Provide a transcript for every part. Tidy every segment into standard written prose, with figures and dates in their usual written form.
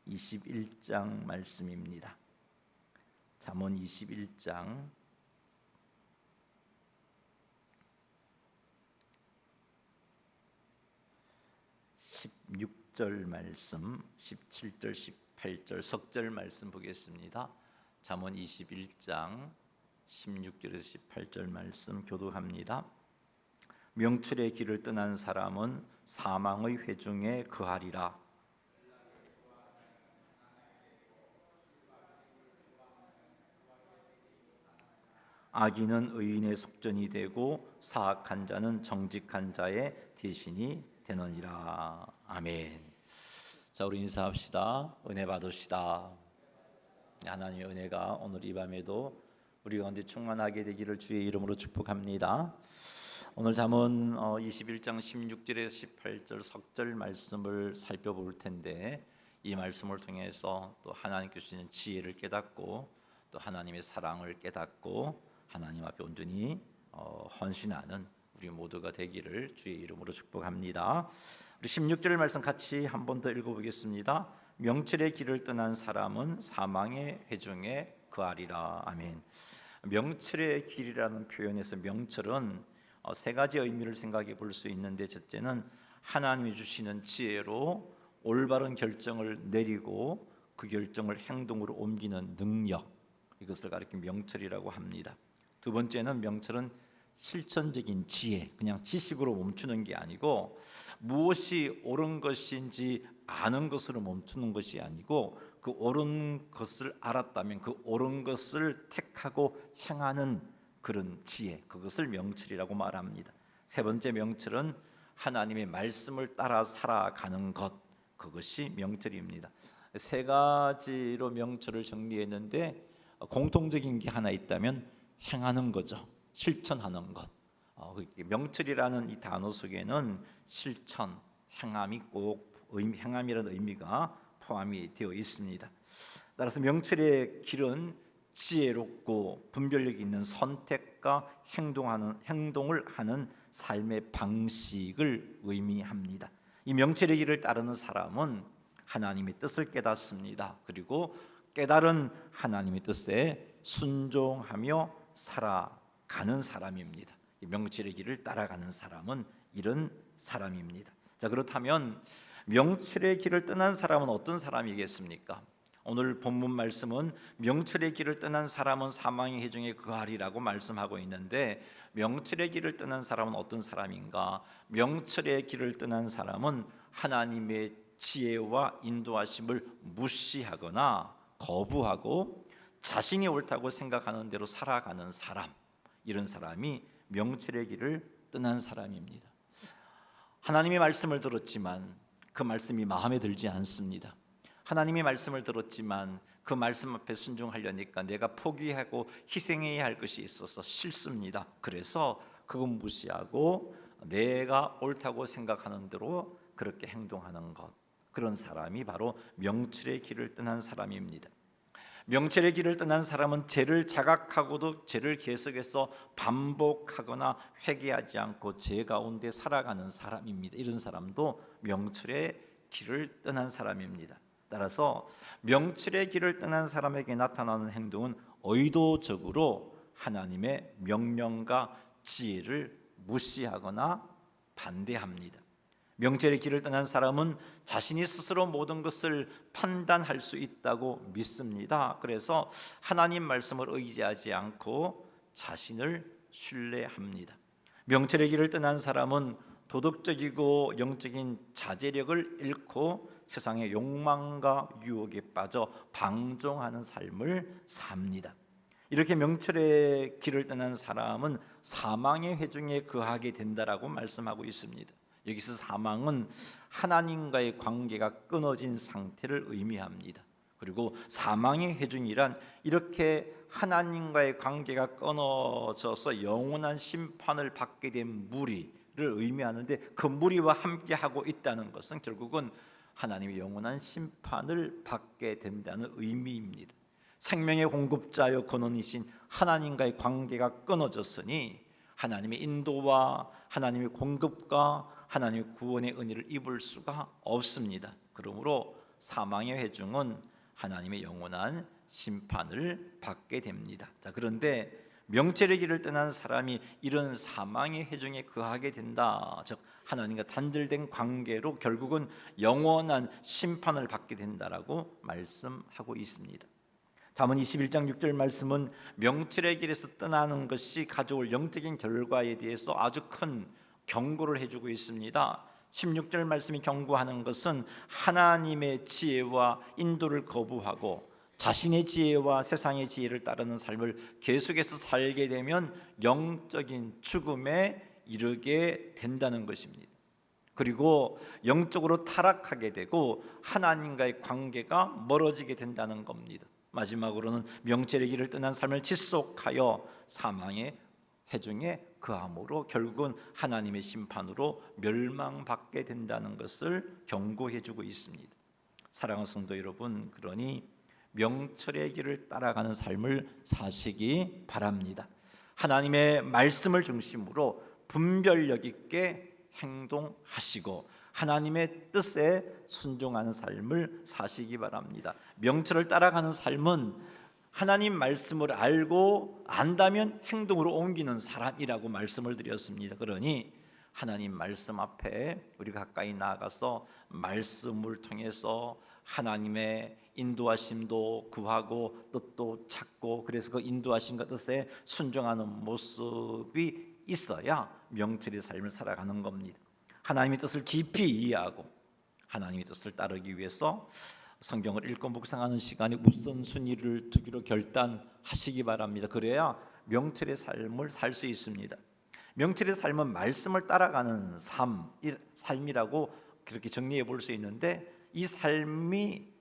21장 말씀입니다. 잠언 21장 16절 말씀, 17절, 18절 석절 말씀 보겠습니다. 잠언 21장 16절에서 18절 말씀 교독합니다. 명철의 길을 떠난 사람은 사망의 회중에 거하리라. 악인은 의인의 속전이 되고 사악한 자는 정직한 자의 대신이 되느니라. 아멘. 자, 우리 인사합시다. 은혜 받으시다. 하나님의 은혜가 오늘 이 밤에도 우리 가운데 충만하게 되기를 주의 이름으로 축복합니다. 오늘 잠언 21장 16절에서 18절 석절 말씀을 살펴볼 텐데, 이 말씀을 통해서 또 하나님께 주시는 지혜를 깨닫고 또 하나님의 사랑을 깨닫고 하나님 앞에 온전히 헌신하는 우리 모두가 되기를 주의 이름으로 축복합니다. 우리 16절 말씀 같이 한 번 더 읽어보겠습니다. 명철의 길을 떠난 사람은 사망의 회중에 거하리라. 아멘. 명철의 길이라는 표현에서 명철은 세 가지 의미를 생각해 볼 수 있는데, 첫째는 하나님이 주시는 지혜로 올바른 결정을 내리고 그 결정을 행동으로 옮기는 능력, 이것을 가리킨 명철이라고 합니다. 두 번째는 명철은 실천적인 지혜, 그냥 지식으로 멈추는 게 아니고 무엇이 옳은 것인지 아는 것으로 멈추는 것이 아니고 그 옳은 것을 알았다면 그 옳은 것을 택하고 행하는 그런 지혜, 그것을 명철이라고 말합니다. 세 번째 명철은 하나님의 말씀을 따라 살아가는 것, 그것이 명철입니다. 세 가지로 명철을 정리했는데 공통적인 게 하나 있다면 행하는 거죠. 실천하는 것. 명철이라는 이 단어 속에는 실천, 행함이 꼭 행함이라는 의미가 포함이 되어 있습니다. 따라서 명철의 길은 지혜롭고 분별력 있는 선택과 행동을 하는 삶의 방식을 의미합니다. 이 명철의 길을 따르는 사람은 하나님의 뜻을 깨닫습니다. 그리고 깨달은 하나님의 뜻에 순종하며 살아가는 사람입니다. 이 명철의 길을 따라가는 사람은 이런 사람입니다. 자, 그렇다면 명철의 길을 떠난 사람은 어떤 사람이겠습니까? 오늘 본문 말씀은 명철의 길을 떠난 사람은 사망의 회중에 거하리라고 말씀하고 있는데, 명철의 길을 떠난 사람은 어떤 사람인가? 명철의 길을 떠난 사람은 하나님의 지혜와 인도하심을 무시하거나 거부하고 자신이 옳다고 생각하는 대로 살아가는 사람, 이런 사람이 명철의 길을 떠난 사람입니다. 하나님의 말씀을 들었지만 그 말씀이 마음에 들지 않습니다. 하나님의 말씀을 들었지만 그 말씀 앞에 순종하려니까 내가 포기하고 희생해야 할 것이 있어서 싫습니다. 그래서 그건 무시하고 내가 옳다고 생각하는 대로 그렇게 행동하는 것, 그런 사람이 바로 명철의 길을 떠난 사람입니다. 명철의 길을 떠난 사람은 죄를 자각하고도 죄를 계속해서 반복하거나 회개하지 않고 죄 가운데 살아가는 사람입니다. 이런 사람도 명철의 길을 떠난 사람입니다. 따라서 명철의 길을 떠난 사람에게 나타나는 행동은 의도적으로 하나님의 명령과 지혜를 무시하거나 반대합니다. 명철의 길을 떠난 사람은 자신이 스스로 모든 것을 판단할 수 있다고 믿습니다. 그래서 하나님 말씀을 의지하지 않고 자신을 신뢰합니다. 명철의 길을 떠난 사람은 도덕적이고 영적인 자제력을 잃고 세상의 욕망과 유혹에 빠져 방종하는 삶을 삽니다. 이렇게 명철의 길을 떠난 사람은 사망의 회중에 거하게 된다라고 말씀하고 있습니다. 여기서 사망은 하나님과의 관계가 끊어진 상태를 의미합니다. 그리고 사망의 회중이란 이렇게 하나님과의 관계가 끊어져서 영원한 심판을 받게 된 무리를 의미하는데, 그 무리와 함께하고 있다는 것은 결국은 하나님의 영원한 심판을 받게 된다는 의미입니다. 생명의 공급자여 근원이신 하나님과의 관계가 끊어졌으니 하나님의 인도와 하나님의 공급과 하나님의 구원의 은혜를 입을 수가 없습니다. 그러므로 사망의 회중은 하나님의 영원한 심판을 받게 됩니다. 자, 그런데 명철의 길을 떠난 사람이 이런 사망의 회중에 거하게 된다. 즉 하나님과 단절된 관계로 결국은 영원한 심판을 받게 된다라고 말씀하고 있습니다. 잠언 21장 6절 말씀은 명철의 길에서 떠나는 것이 가져올 영적인 결과에 대해서 아주 큰 경고를 해주고 있습니다. 16절 말씀이 경고하는 것은 하나님의 지혜와 인도를 거부하고 자신의 지혜와 세상의 지혜를 따르는 삶을 계속해서 살게 되면 영적인 죽음에 이르게 된다는 것입니다. 그리고 영적으로 타락하게 되고 하나님과의 관계가 멀어지게 된다는 겁니다. 마지막으로는 명철의 길을 떠난 삶을 지속하여 사망의 회중에 거함으로 결국은 하나님의 심판으로 멸망받게 된다는 것을 경고해주고 있습니다. 사랑하는 성도 여러분, 그러니 명철의 길을 따라가는 삶을 사시기 바랍니다. 하나님의 말씀을 중심으로 분별력 있게 행동하시고 하나님의 뜻에 순종하는 삶을 사시기 바랍니다. 명철을 따라가는 삶은 하나님 말씀을 알고 안다면 행동으로 옮기는 사람이라고 말씀을 드렸습니다. 그러니 하나님 말씀 앞에 우리 가까이 나아가서 말씀을 통해서 하나님의 인도하심도 구하고 뜻도 찾고 그래서 그 인도하심과 뜻에 순종하는 모습이 있어야 명철의 삶을 살아가는 겁니다. 하나님의 뜻을 깊이 이해하고 하나님의 뜻을 따르기 위해서 성경을 읽고 묵상하는 시간에 우선순위를 두기로 결단하시기 바랍니다. 그래야 명철의 삶을 살 수 있습니다. 명철의 삶은 말씀을 따라가는 삶이라고 그렇게 정리해 볼 수 있는데 이 삶이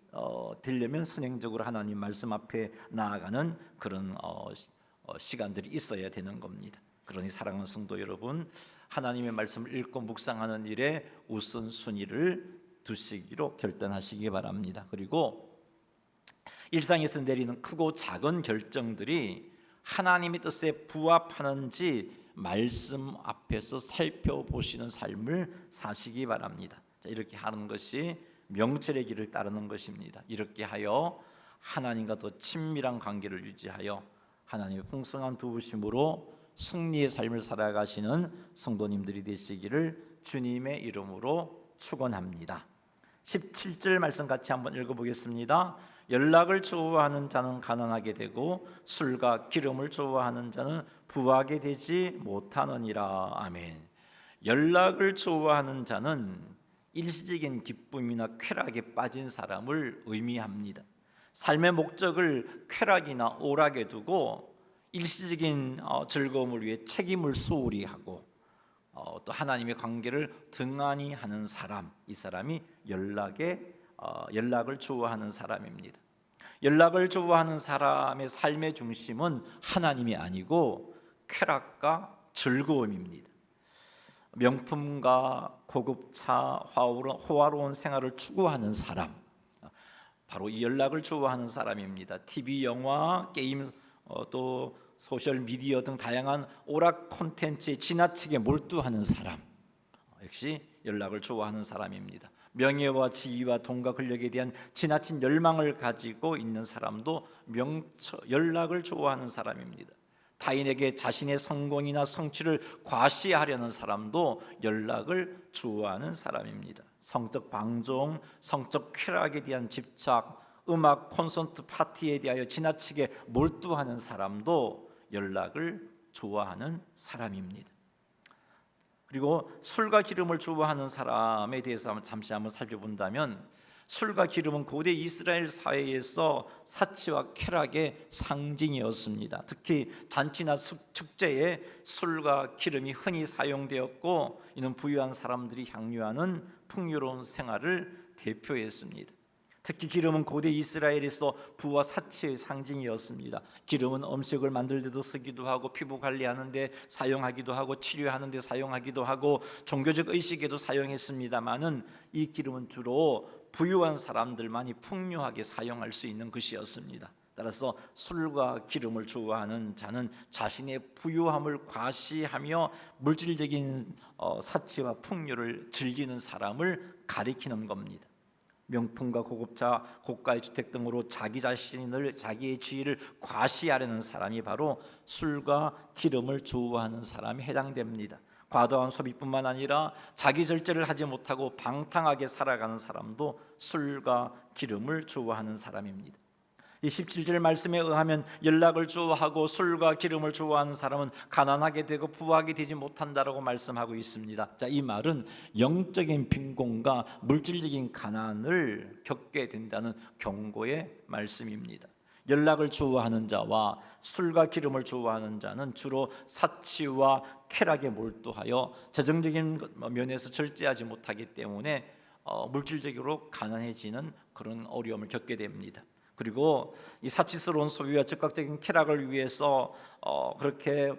되려면 선행적으로 하나님 말씀 앞에 나아가는 그런 시간들이 있어야 되는 겁니다. 그러니 사랑하는 성도 여러분, 하나님의 말씀을 읽고 묵상하는 일에 우선순위를 두시기로 결단하시기 바랍니다. 그리고 일상에서 내리는 크고 작은 결정들이 하나님의 뜻에 부합하는지 말씀 앞에서 살펴보시는 삶을 사시기 바랍니다. 이렇게 하는 것이 명철의 길을 따르는 것입니다. 이렇게 하여 하나님과 더 친밀한 관계를 유지하여 하나님의 풍성한 도우심으로 승리의 삶을 살아가시는 성도님들이 되시기를 주님의 이름으로 축원합니다. 17절 말씀 같이 한번 읽어보겠습니다. 연락을 좋아하는 자는 가난하게 되고 술과 기름을 좋아하는 자는 부하게 되지 못하느니라. 아멘. 연락을 좋아하는 자는 일시적인 기쁨이나 쾌락에 빠진 사람을 의미합니다. 삶의 목적을 쾌락이나 오락에 두고 일시적인 즐거움을 위해 책임을 소홀히 하고 또 하나님의 관계를 등한히 하는 사람, 이 사람이 연락을 좋아하는 사람입니다. 연락을 좋아하는 사람의 삶의 중심은 하나님이 아니고 쾌락과 즐거움입니다. 명품과 고급차, 호화로운 생활을 추구하는 사람, 바로 이 연락을 좋아하는 사람입니다. TV, 영화, 게임, 또 소셜 미디어 등 다양한 오락 콘텐츠에 지나치게 몰두하는 사람, 역시 연락을 좋아하는 사람입니다. 명예와 지위와 돈과 권력에 대한 지나친 열망을 가지고 있는 사람도 연락을 좋아하는 사람입니다. 타인에게 자신의 성공이나 성취를 과시하려는 사람도 연락을 좋아하는 사람입니다. 성적 방종, 성적 쾌락에 대한 집착, 음악 콘서트 파티에 대하여 지나치게 몰두하는 사람도 연락을 좋아하는 사람입니다. 그리고 술과 기름을 좋아하는 사람에 대해서 잠시 한번 살펴본다면 술과 기름은 고대 이스라엘 사회에서 사치와 쾌락의 상징이었습니다. 특히 잔치나 축제에 술과 기름이 흔히 사용되었고 이는 부유한 사람들이 향유하는 풍요로운 생활을 대표했습니다. 특히 기름은 고대 이스라엘에서 부와 사치의 상징이었습니다. 기름은 음식을 만들 때도 쓰기도 하고 피부 관리하는 데 사용하기도 하고 치료하는 데 사용하기도 하고 종교적 의식에도 사용했습니다마는 이 기름은 주로 부유한 사람들만이 풍요하게 사용할 수 있는 것이었습니다. 따라서 술과 기름을 좋아하는 자는 자신의 부유함을 과시하며 물질적인 사치와 풍요를 즐기는 사람을 가리키는 겁니다. 명품과 고급차, 고가의 주택 등으로 자기의 지위를 과시하려는 사람이 바로 술과 기름을 좋아하는 사람이 해당됩니다. 과도한 소비뿐만 아니라 자기 절제를 하지 못하고 방탕하게 살아가는 사람도 술과 기름을 좋아하는 사람입니다. 이 17절 말씀에 의하면 연락을 좋아하고 술과 기름을 좋아하는 사람은 가난하게 되고 부하게 되지 못한다라고 말씀하고 있습니다. 자, 이 말은 영적인 빈곤과 물질적인 가난을 겪게 된다는 경고의 말씀입니다. 연락을 좋아하는 자와 술과 기름을 좋아하는 자는 주로 사치와 쾌락에 몰두하여 재정적인 면에서 절제하지 못하기 때문에 물질적으로 가난해지는 그런 어려움을 겪게 됩니다. 그리고 이 사치스러운 소비와 즉각적인 쾌락을 위해서 그렇게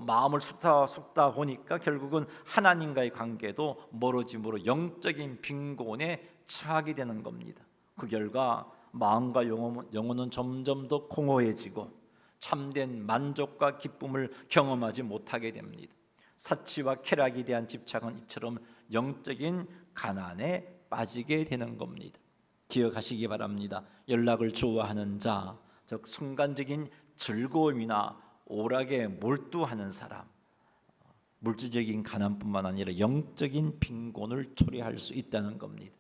마음을 쏟다 보니까 결국은 하나님과의 관계도 멀어짐으로 영적인 빈곤에 처하게 되는 겁니다. 그 결과 마음과 영혼은 점점 더 공허해지고 참된 만족과 기쁨을 경험하지 못하게 됩니다. 사치와 쾌락에 대한 집착은 이처럼 영적인 가난에 빠지게 되는 겁니다. 기억하시기 바랍니다. 연락을 좋아하는 자, 즉 순간적인 즐거움이나 오락에 몰두하는 사람, 물질적인 가난뿐만 아니라 영적인 빈곤을 초래할 수 있다는 겁니다.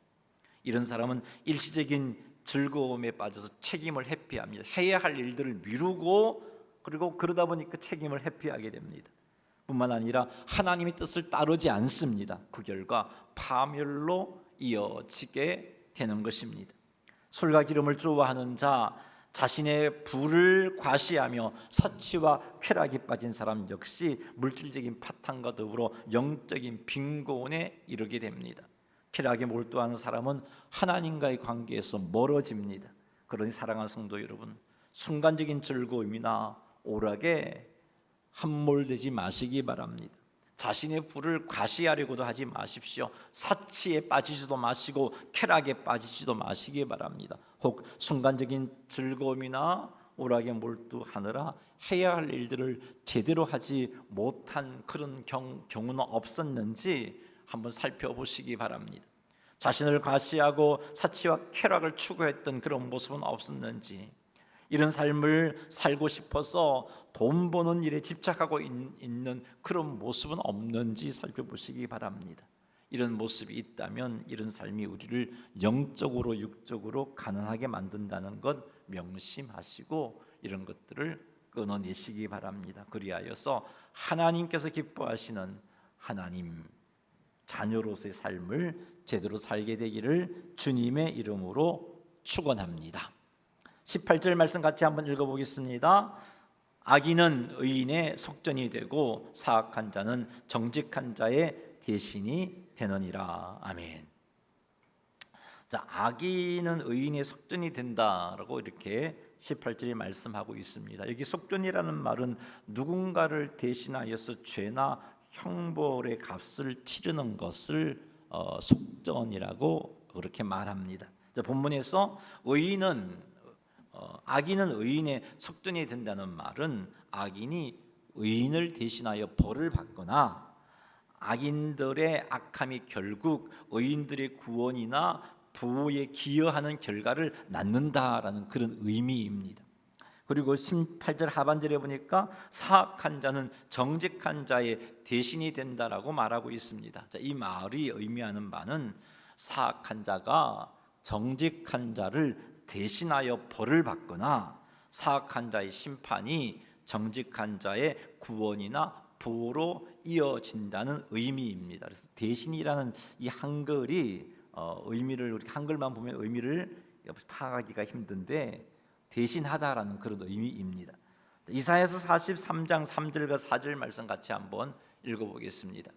이런 사람은 일시적인 즐거움에 빠져서 책임을 회피합니다. 해야 할 일들을 미루고 그리고 그러다 보니까 책임을 회피하게 됩니다. 뿐만 아니라 하나님의 뜻을 따르지 않습니다. 그 결과 파멸로 이어지게 되는 것입니다. 술과 기름을 좋아하는 자, 자신의 부를 과시하며 사치와 쾌락에 빠진 사람 역시 물질적인 파탄과 더불어 영적인 빈곤에 이르게 됩니다. 쾌락에 몰두하는 사람은 하나님과의 관계에서 멀어집니다. 그러니 사랑하는 성도 여러분, 순간적인 즐거움이나 오락에 함몰되지 마시기 바랍니다. 자신의 부를 과시하려고도 하지 마십시오. 사치에 빠지지도 마시고 쾌락에 빠지지도 마시기 바랍니다. 혹 순간적인 즐거움이나 오락에 몰두하느라 해야 할 일들을 제대로 하지 못한 그런 경우는 없었는지 한번 살펴보시기 바랍니다. 자신을 과시하고 사치와 쾌락을 추구했던 그런 모습은 없었는지, 이런 삶을 살고 싶어서 돈 버는 일에 집착하고 있는 그런 모습은 없는지 살펴보시기 바랍니다. 이런 모습이 있다면 이런 삶이 우리를 영적으로 육적으로 가난하게 만든다는 것 명심하시고 이런 것들을 끊어내시기 바랍니다. 그리하여서 하나님께서 기뻐하시는 하나님 자녀로서의 삶을 제대로 살게 되기를 주님의 이름으로 축원합니다. 18절 말씀 같이 한번 읽어보겠습니다. 악인은 의인의 속전이 되고 사악한 자는 정직한 자의 대신이 되느니라. 아멘. 자, 악인은 의인의 속전이 된다라고 이렇게 18절에 말씀하고 있습니다. 여기 속전이라는 말은 누군가를 대신하여서 죄나 형벌의 값을 치르는 것을 속전이라고 그렇게 말합니다. 자, 본문에서 악인은 의인의 속전이 된다는 말은 악인이 의인을 대신하여 벌을 받거나 악인들의 악함이 결국 의인들의 구원이나 보호에 기여하는 결과를 낳는다라는 그런 의미입니다. 그리고 18절 하반절에 보니까 사악한 자는 정직한 자의 대신이 된다라고 말하고 있습니다. 자, 이 말이 의미하는 바는 사악한 자가 정직한 자를 대신하여 벌을 받거나 사악한 자의 심판이 정직한 자의 구원이나 보호로 이어진다는 의미입니다. 그래서 대신이라는 이 한글이 의미를 우리 한글만 보면 의미를 파악하기가 힘든데 대신하다라는 그런 의미입니다. 이사야서 43장 3절과 4절 말씀 같이 한번 읽어보겠습니다.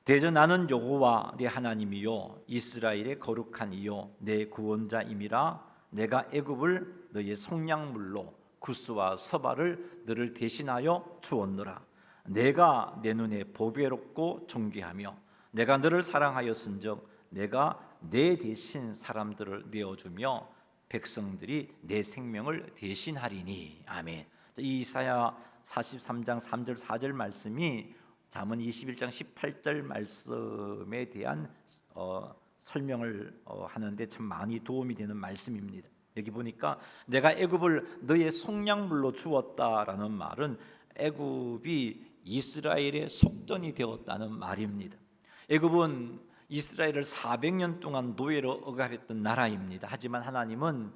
대저 나는 여호와 네 하나님이요 이스라엘의 거룩한 이요 내 구원자임이라. 내가 애굽을 너의 속량물로 구스와 서발을 너를 대신하여 주었노라. 내가 내 눈에 보배롭고 존귀하며 내가 너를 사랑하였은즉 내가 내 대신 사람들을 내어주며 백성들이 내 생명을 대신하리니. 아멘. 이 이사야 43장 3절 4절 말씀이 잠언 21장 18절 말씀에 대한 설명을 하는데 참 많이 도움이 되는 말씀입니다. 여기 보니까 내가 애굽을 너의 속량물로 주었다라는 말은 애굽이 이스라엘의 속전이 되었다는 말입니다. 애굽은 이스라엘을 400년 동안 노예로 억압했던 나라입니다. 하지만 하나님은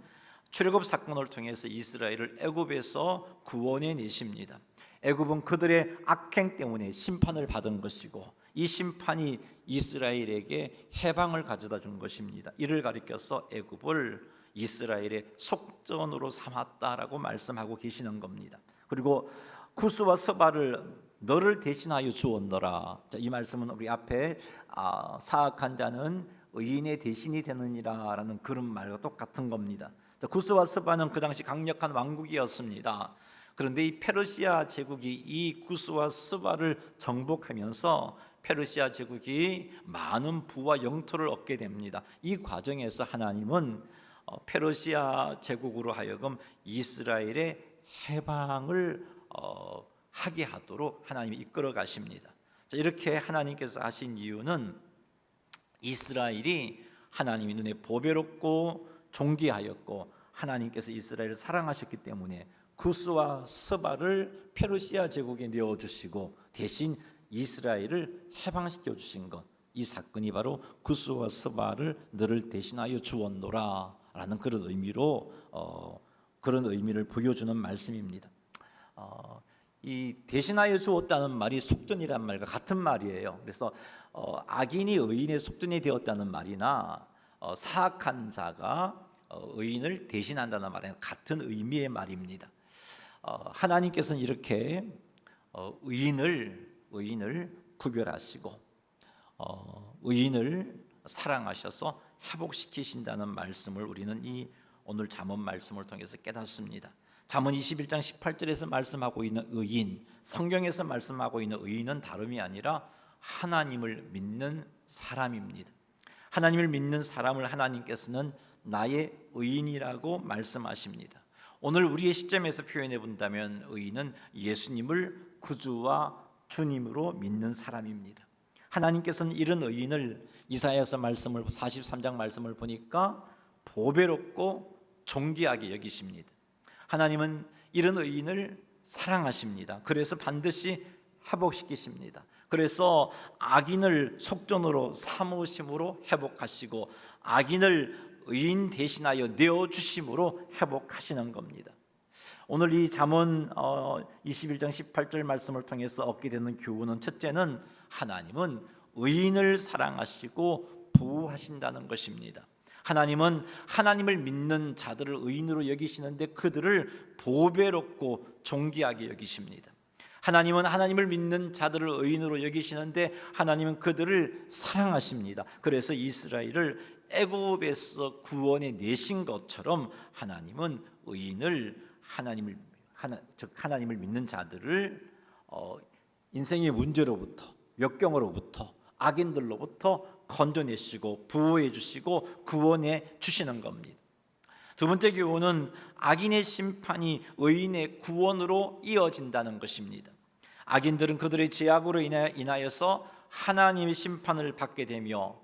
출애굽 사건을 통해서 이스라엘을 애굽에서 구원해 내십니다. 애굽은 그들의 악행 때문에 심판을 받은 것이고 이 심판이 이스라엘에게 해방을 가져다 준 것입니다. 이를 가리켜서 애굽을 이스라엘의 속전으로 삼았다라고 말씀하고 계시는 겁니다. 그리고 구스와 스바를 너를 대신하여 주었노라. 이 말씀은 우리 앞에 사악한 자는 의인의 대신이 되느니라라는 그런 말과 똑같은 겁니다. 구스와 스바는 그 당시 강력한 왕국이었습니다. 그런데 이 페르시아 제국이 이 구스와 스바를 정복하면서 페르시아 제국이 많은 부와 영토를 얻게 됩니다. 이 과정에서 하나님은 페르시아 제국으로 하여금 이스라엘의 해방을 하게 하도록 하나님이 이끌어 가십니다. 이렇게 하나님께서 하신 이유는 이스라엘이 하나님의 눈에 보배롭고 존귀하였고 하나님께서 이스라엘을 사랑하셨기 때문에 구스와 스바를 페르시아 제국에 내어주시고 대신 이스라엘을 해방시켜 주신 것, 이 사건이 바로 구스와 스바를 너를 대신하여 주었노라 라는 그런 의미로 그런 의미를 보여주는 말씀입니다. 이 대신하여 주었다는 말이 속전이란 말과 같은 말이에요. 그래서 악인이 의인의 속전이 되었다는 말이나 사악한 자가 의인을 대신한다는 말은 같은 의미의 말입니다. 하나님께서는 이렇게 의인을 구별하시고 의인을 사랑하셔서 회복시키신다는 말씀을 우리는 이 오늘 잠언 말씀을 통해서 깨닫습니다. 잠언 21장 18절에서 말씀하고 있는 의인, 성경에서 말씀하고 있는 의인은 다름이 아니라 하나님을 믿는 사람입니다. 하나님을 믿는 사람을 하나님께서는 나의 의인이라고 말씀하십니다. 오늘 우리의 시점에서 표현해 본다면 의인은 예수님을 구주와 주님으로 믿는 사람입니다. 하나님께서는 이런 의인을 이사야서 말씀을 43장 말씀을 보니까 보배롭고 존귀하게 여기십니다. 하나님은 이런 의인을 사랑하십니다. 그래서 반드시 회복시키십니다. 그래서 악인을 속전으로 삼으심으로 회복하시고 악인을 의인 대신하여 내어주심으로 회복하시는 겁니다. 오늘 이 잠언 21장 18절 말씀을 통해서 얻게 되는 교훈은 첫째는 하나님은 의인을 사랑하시고 보호하신다는 것입니다. 하나님은 하나님을 믿는 자들을 의인으로 여기시는데 그들을 보배롭고 존귀하게 여기십니다. 하나님은 하나님을 믿는 자들을 의인으로 여기시는데 하나님은 그들을 사랑하십니다. 그래서 이스라엘을 애굽에서 구원해 내신 것처럼 하나님은 의인을 하나님을 믿는 자들을 인생의 문제로부터 역경으로부터 악인들로부터 건져내시고 보호해 주시고 구원해 주시는 겁니다. 두 번째 교훈은 악인의 심판이 의인의 구원으로 이어진다는 것입니다. 악인들은 그들의 죄악으로 인하여서 하나님의 심판을 받게 되며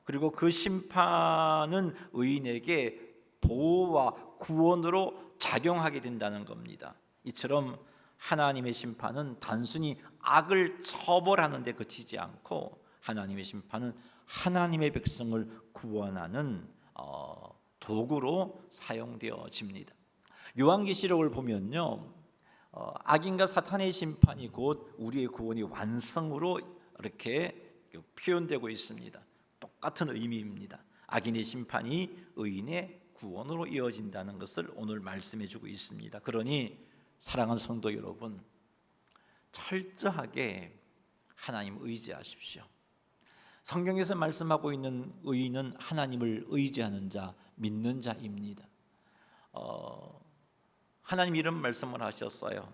그리고 그 심판은 의인에게 보호와 구원으로 작용하게 된다는 겁니다. 이처럼 하나님의 심판은 단순히 악을 처벌하는 데 그치지 않고 하나님의 심판은 하나님의 백성을 구원하는 도구로 사용되어집니다. 요한계시록을 보면요, 악인과 사탄의 심판이 곧 우리의 구원이 완성으로 이렇게 표현되고 있습니다. 똑같은 의미입니다. 악인의 심판이 의인의 구원으로 이어진다는 것을 오늘 말씀해주고 있습니다. 그러니 사랑하는 성도 여러분, 철저하게 하나님 의지하십시오. 성경에서 말씀하고 있는 의인은 하나님을 의지하는 자, 믿는 자입니다. 하나님 이런 말씀을 하셨어요.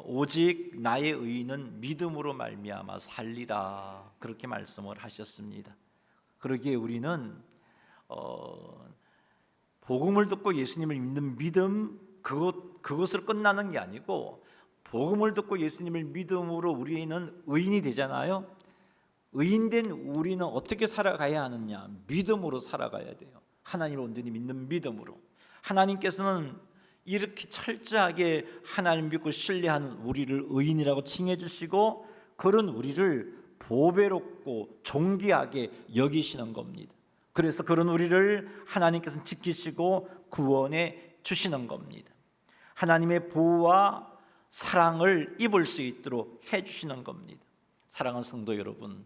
오직 나의 의인은 믿음으로 말미암아 살리라, 그렇게 말씀을 하셨습니다. 그러기에 우리는 복음을 듣고 예수님을 믿는 믿음, 그것으로 끝나는 게 아니고 복음을 듣고 예수님을 믿음으로 우리는 의인이 되잖아요. 의인된 우리는 어떻게 살아가야 하느냐? 믿음으로 살아가야 돼요. 하나님을 온전히 믿는 믿음으로. 하나님께서는 이렇게 철저하게 하나님 믿고 신뢰하는 우리를 의인이라고 칭해 주시고 그런 우리를 보배롭고 존귀하게 여기시는 겁니다. 그래서 그런 우리를 하나님께서는 지키시고 구원해 주시는 겁니다. 하나님의 보호와 사랑을 입을 수 있도록 해 주시는 겁니다. 사랑하는 성도 여러분,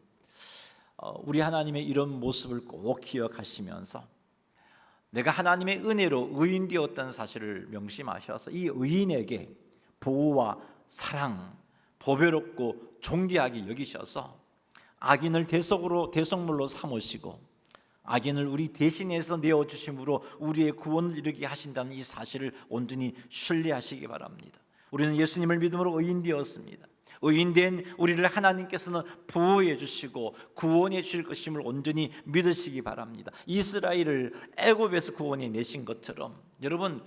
우리 하나님의 이런 모습을 꼭 기억하시면서 내가 하나님의 은혜로 의인 되었다는 사실을 명심하셔서 이 의인에게 보호와 사랑, 보배롭고 존귀하게 여기셔서 악인을 대속물로 삼으시고 악인을 우리 대신해서 내어주심으로 우리의 구원을 이루게 하신다는 이 사실을 온전히 신뢰하시기 바랍니다. 우리는 예수님을 믿음으로 의인 되었습니다. 의인된 우리를 하나님께서는 보호해 주시고 구원해 주실 것임을 온전히 믿으시기 바랍니다. 이스라엘을 애굽에서 구원해 내신 것처럼 여러분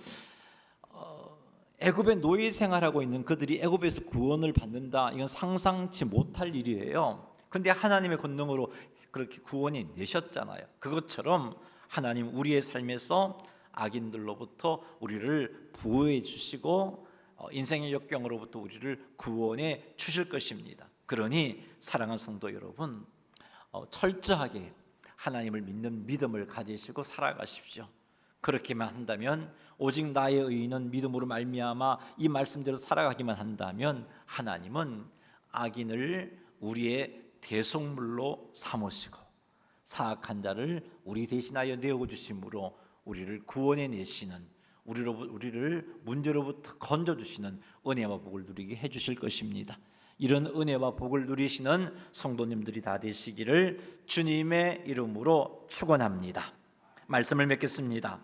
애굽에 노예 생활하고 있는 그들이 애굽에서 구원을 받는다, 이건 상상치 못할 일이에요. 근데 하나님의 권능으로 그렇게 구원해 내셨잖아요. 그것처럼 하나님 우리의 삶에서 악인들로부터 우리를 보호해 주시고 인생의 역경으로부터 우리를 구원해 주실 것입니다. 그러니 사랑하는 성도 여러분, 철저하게 하나님을 믿는 믿음을 가지시고 살아가십시오. 그렇게만 한다면, 오직 나의 의인은 믿음으로 말미암아 이 말씀대로 살아가기만 한다면 하나님은 악인을 우리의 대속물로 삼으시고 사악한 자를 우리 대신하여 내어 주심으로 우리를 구원해 내시는, 우리를 문제로부터 건져주시는 은혜와 복을 누리게 해주실 것입니다. 이런 은혜와 복을 누리시는 성도님들이 다 되시기를 주님의 이름으로 축원합니다. 말씀을 맺겠습니다.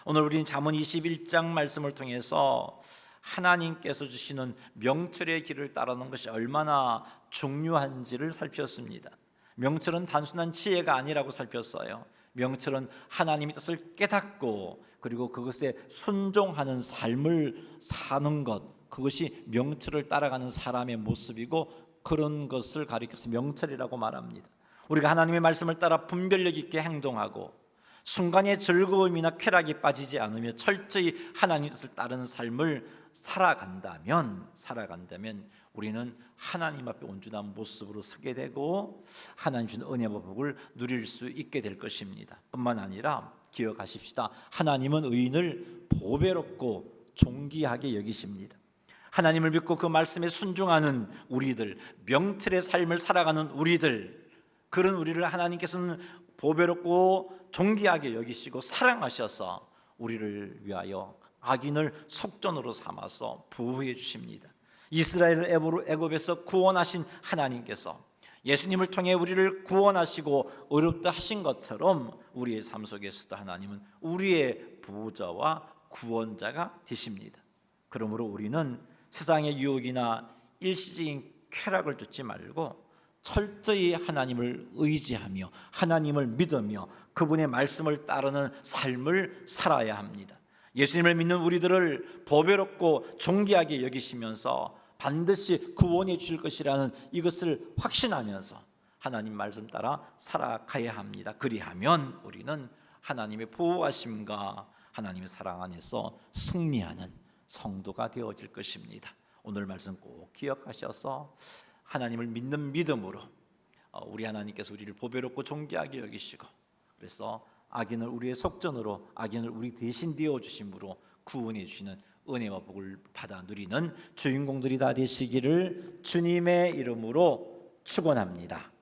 오늘 우리는 잠언 21장 말씀을 통해서 하나님께서 주시는 명철의 길을 따르는 것이 얼마나 중요한지를 살폈습니다. 명철은 단순한 지혜가 아니라고 살폈어요. 명철은 하나님의 뜻을 깨닫고 그리고 그것에 순종하는 삶을 사는 것, 그것이 명철을 따라가는 사람의 모습이고 그런 것을 가리켜서 명철이라고 말합니다. 우리가 하나님의 말씀을 따라 분별력 있게 행동하고 순간의 즐거움이나 쾌락이 빠지지 않으며 철저히 하나님의 뜻을 따르는 삶을 살아간다면 우리는 하나님 앞에 온전한 모습으로 서게 되고 하나님 주신 은혜와 복을 누릴 수 있게 될 것입니다. 뿐만 아니라 기억하십시다. 하나님은 의인을 보배롭고 존귀하게 여기십니다. 하나님을 믿고 그 말씀에 순종하는 우리들, 명철의 삶을 살아가는 우리들, 그런 우리를 하나님께서는 보배롭고 존귀하게 여기시고 사랑하셔서 우리를 위하여 악인을 속전으로 삼아서 보호해 주십니다. 이스라엘을 애굽에서 구원하신 하나님께서 예수님을 통해 우리를 구원하시고 의롭다 하신 것처럼 우리의 삶 속에서도 하나님은 우리의 보호자와 구원자가 되십니다. 그러므로 우리는 세상의 유혹이나 일시적인 쾌락을 쫓지 말고 철저히 하나님을 의지하며 하나님을 믿으며 그분의 말씀을 따르는 삶을 살아야 합니다. 예수님을 믿는 우리들을 보배롭고 존귀하게 여기시면서 반드시 구원해 주실 것이라는 이것을 확신하면서 하나님 말씀 따라 살아가야 합니다. 그리하면 우리는 하나님의 보호하심과 하나님의 사랑 안에서 승리하는 성도가 되어질 것입니다. 오늘 말씀 꼭 기억하셔서 하나님을 믿는 믿음으로 우리 하나님께서 우리를 보배롭고 존귀하게 여기시고 그래서 악인을 우리의 속전으로 악인을 우리 대신 되어 주심으로 구원해 주시는 은혜와 복을 받아 누리는 주인공들이 다 되시기를 주님의 이름으로 축원합니다.